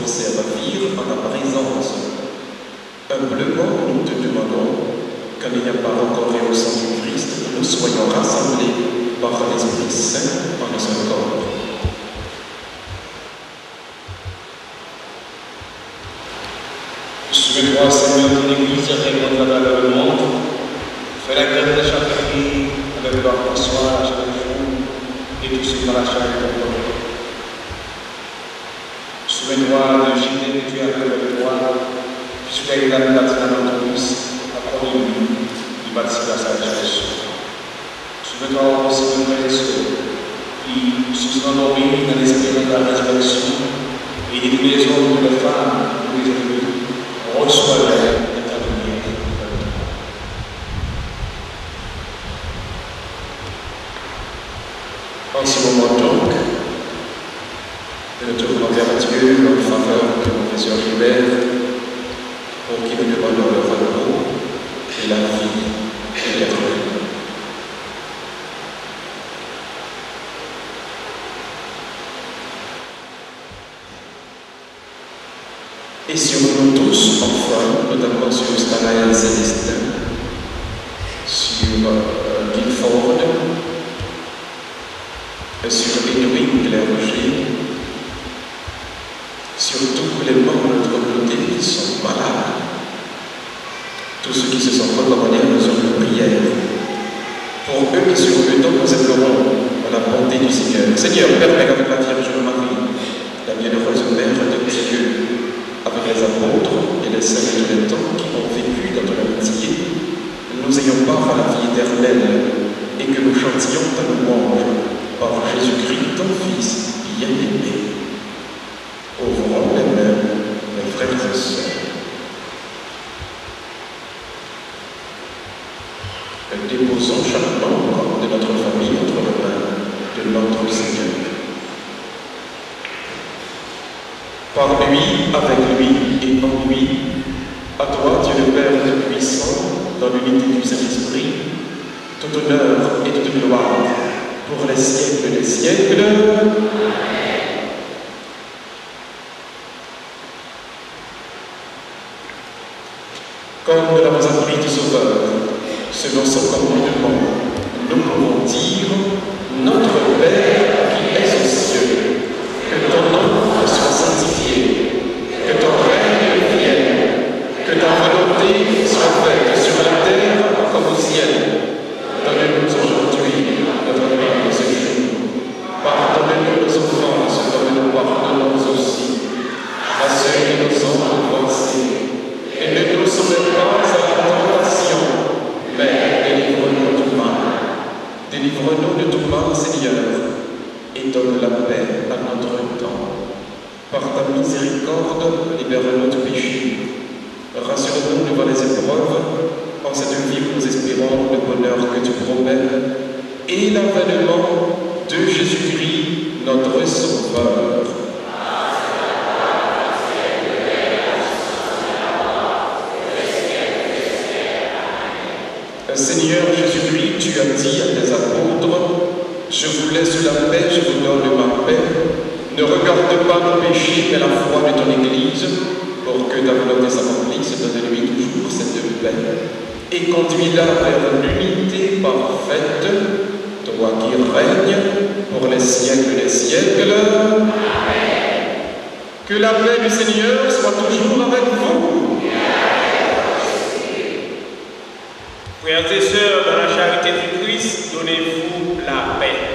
pour servir en ta présence. Humblement, nous te demandons qu'en n'ayant pas rencontré au sang du Christ, nous soyons rassemblés par l'Esprit Saint en un seul corps. Souviens-toi, Seigneur, ton Église répand à travers le monde. Fais la grève de chaque famille avec leur François, chaque fou et tous ceux dans la charge de ton peuple. Souviens-toi de Gilles que tu as fait avec toi, puisque tu as été la bâtie dans notre Fils, à premier du participer à sa résurrection. Souviens-toi aussi de frères et sœurs qui se sont endormis dans l'espérance de la résurrection et des les hommes et les femmes, tous les ennemis. Reçois la lumière. En ce moment donc, nous tournons vers Dieu en faveur du professeur Gilbert pour qu'il nous demande le repos et la vie éternelle. Et sur nous tous, enfin, notamment sur Staraël Célestin, sur Guilford, sur Edwin Clerget, sur tous les membres de notre communauté qui sont malades, tous ceux qui se sont recommandés à mesure de prière. Pour eux et sur eux, donc nous implorons la bonté du Seigneur. Seigneur, permets qu'avec la Vierge Marie, la bienheureuse Mère de Dieu, avec les apôtres et les saints de tous les temps qui ont vécu dans ton amitié, nous ayons part à la vie éternelle et que nous chantions ta louange par Jésus-Christ, ton Fils bien-aimé. Ouvrons les mains, mes frères et sœurs. Déposons chaque membre de notre famille entre les mains de notre Seigneur. Par lui, avec lui et en lui, à toi, Dieu le Père Tout-Puissant, dans l'unité du Saint-Esprit, tout honneur et toute gloire pour les siècles des siècles. Amen. Comme nous l'avons appris du Sauveur, selon son commandement, nous pouvons dire Notre Père qui es aux cieux, que ton nom soit sanctifié, que ton règne vienne, que ta volonté soit faite sur la terre comme au ciel. Donne-nous aujourd'hui notre pain de ce jour. Pardonne-nous nos offenses comme nous pardonnons aussi à ceux qui nous ont offensés. Et ne nous soumets pas à la tentation, mais délivre-nous du mal. Délivre-nous de tout mal, Seigneur, et donne la paix à notre temps. Par ta miséricorde, libère-nous du péché. Rassure-nous devant les épreuves, en cette vie où nous espérons le bonheur que tu promets, et l'avènement de Jésus-Christ, notre Sauveur. Seigneur Jésus-Christ, tu as dit à tes apôtres, je vous laisse la paix, je vous donne ma paix. Ne regarde pas nos péchés, mais la foi de ton Église, pour que ta volonté s'accomplisse, donne-lui toujours cette paix. Et conduis-la vers l'unité parfaite, toi qui règnes pour les siècles des siècles. Amen. Que la paix du Seigneur soit toujours avec vous. Frères et sœurs, dans la charité du Christ, donnez-vous la paix. Amen.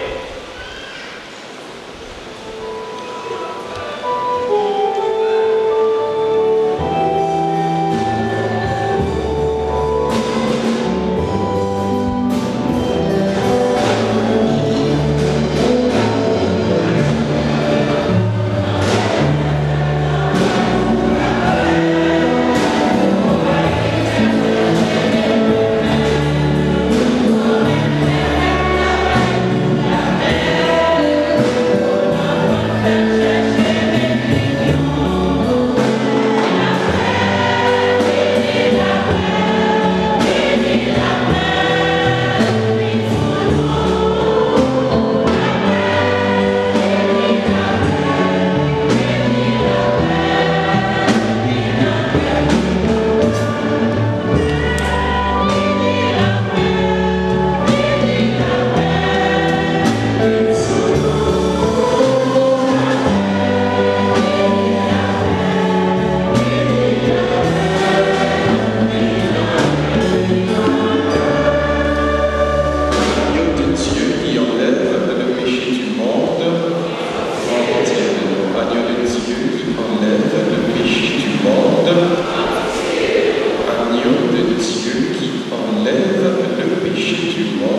du monde.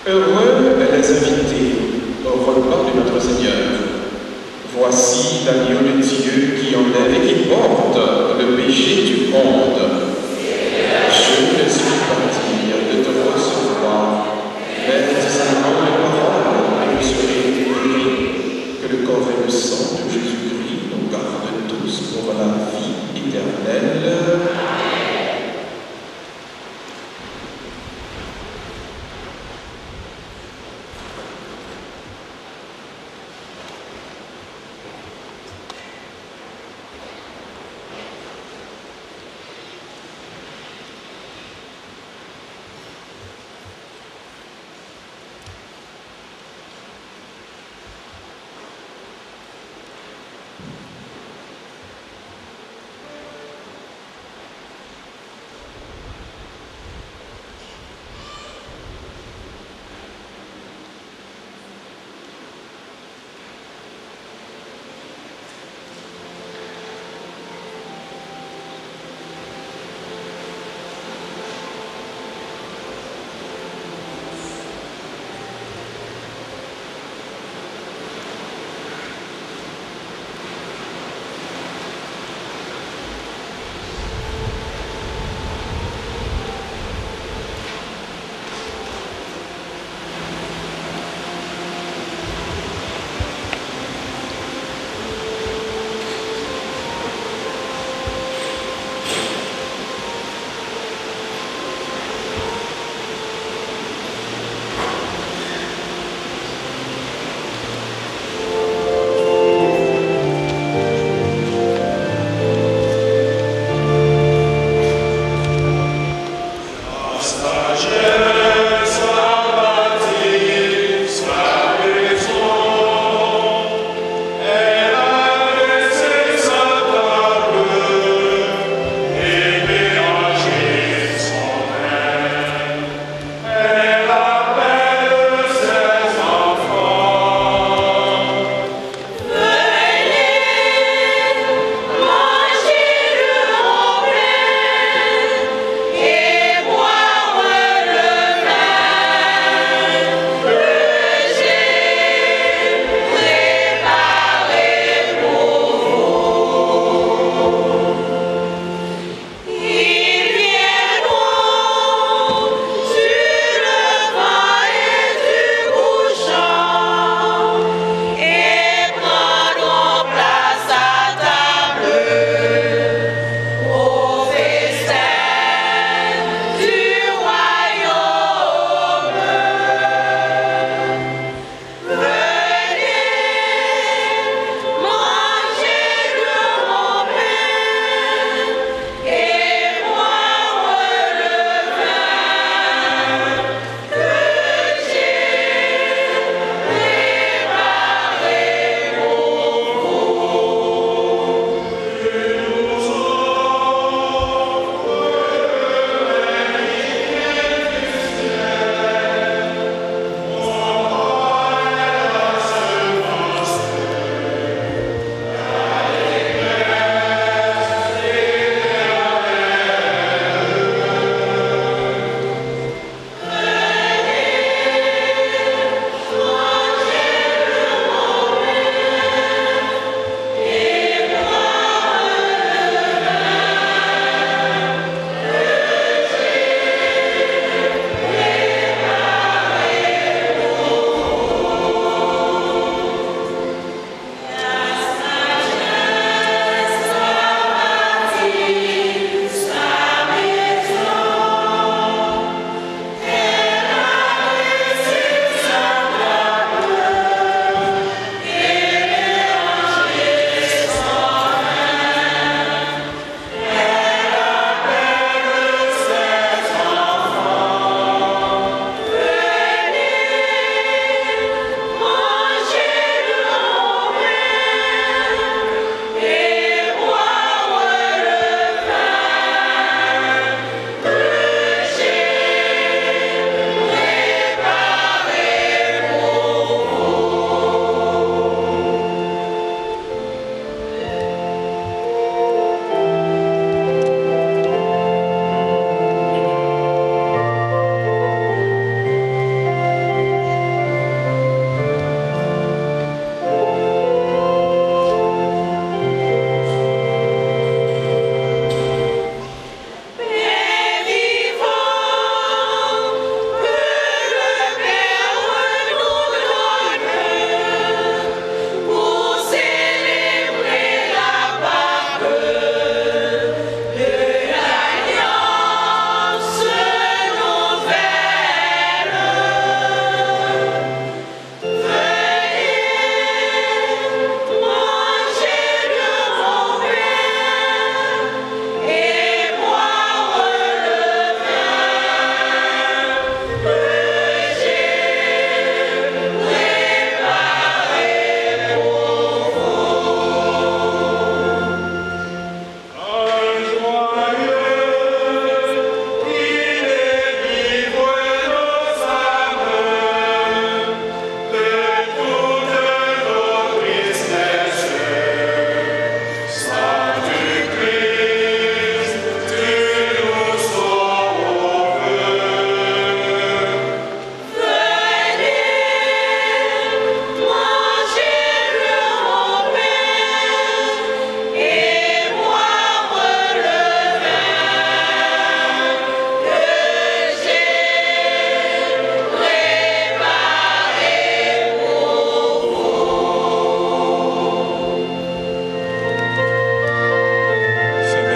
Heureux les invités au repas de notre Seigneur. Voici l'agneau de Dieu qui enlève et qui porte le péché du monde. Je ne suis pas digne de te recevoir, mais dis seulement les paroles et je serai guéri. Que le corps et le sang de Jésus-Christ nous gardent tous pour la vie éternelle.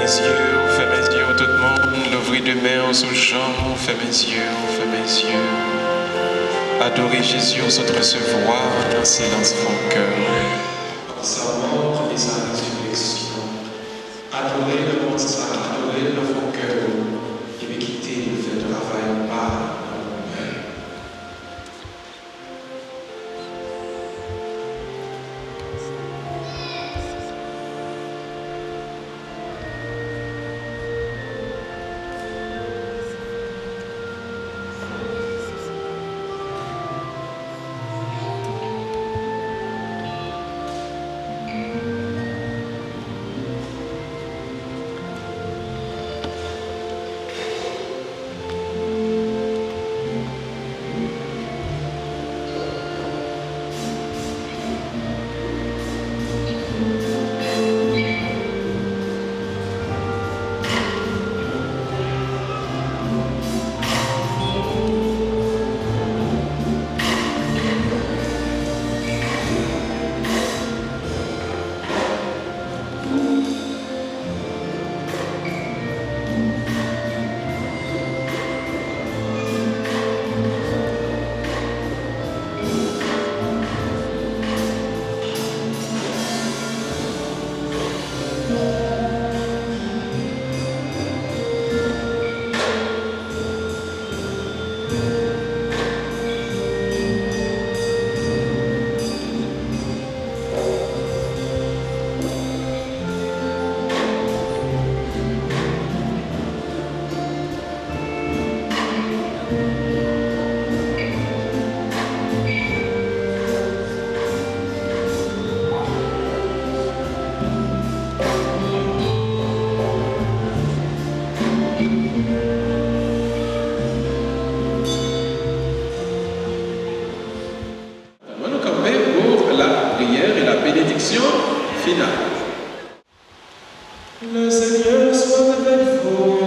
ferme mes yeux, tout le monde, l'ouvrir de main sous chambre, ferme mes yeux, ferme mes yeux. Adorer Jésus, on se recevoir dans le silence de mon cœur. Par sa mort et sa résurrection, adorer le monde, adorer le mon cœur, et me quitter, faire travail par nous-mêmes. Le Seigneur soit avec vous.